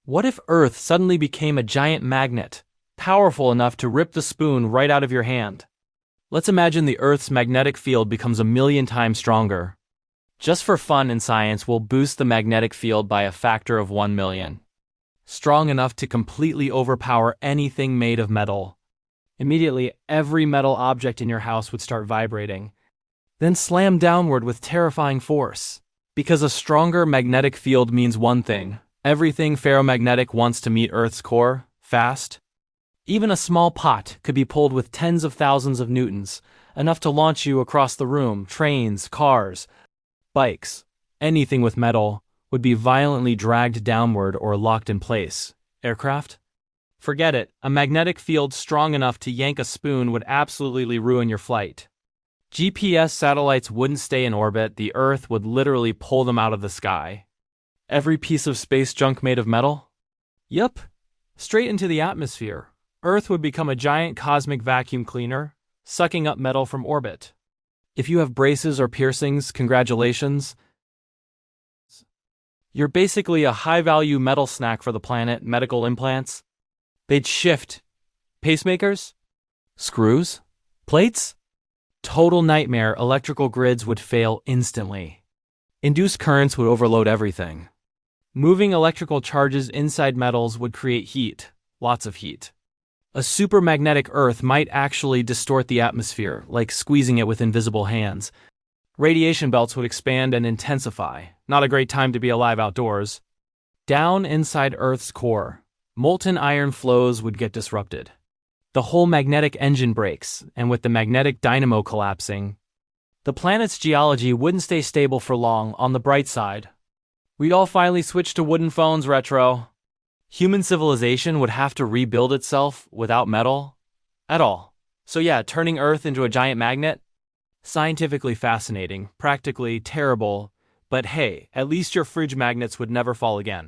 What if Earth suddenly became a giant magnet, powerful enough to rip the spoon right out of your hand? Let's imagine the Earth's magnetic field becomes 1,000,000 times stronger. Just for fun in science, we'll boost the magnetic field by a factor of 1,000,000. Strong enough to completely overpower anything made of metal. Immediately, every metal object in your house would start vibrating, then slam downward with terrifying force. Because a stronger magnetic field means one thing: everything ferromagnetic wants to meet Earth's core, fast. Even a small pot could be pulled with tens of thousands of newtons, enough to launch you across the room. Trains, cars, bikes, anything with metal would be violently dragged downward or locked in place. Aircraft? Forget it, a magnetic field strong enough to yank a spoon would absolutely ruin your flight. GPS satellites wouldn't stay in orbit, the Earth would literally pull them out of the sky. Every piece of space junk made of metal? Yup, straight into the atmosphere. Earth would become a giant cosmic vacuum cleaner, sucking up metal from orbit. If you have braces or piercings, congratulations. You're basically a high-value metal snack for the planet. Medical implants? They'd shift. Pacemakers? Screws? Plates? Total nightmare. Electrical grids would fail instantly. Induced currents would overload everything. Moving electrical charges inside metals would create heat, lots of heat. A supermagnetic Earth might actually distort the atmosphere, like squeezing it with invisible hands. Radiation belts would expand and intensify. Not a great time to be alive outdoors. Down inside Earth's core, molten iron flows would get disrupted. The whole magnetic engine breaks, and with the magnetic dynamo collapsing, the planet's geology wouldn't stay stable for long. On the bright side, we'd all finally switch to wooden phones. Retro. Human civilization would have to rebuild itself without metal at all. So yeah, turning Earth into a giant magnet? Scientifically fascinating, practically terrible, but hey, at least your fridge magnets would never fall again.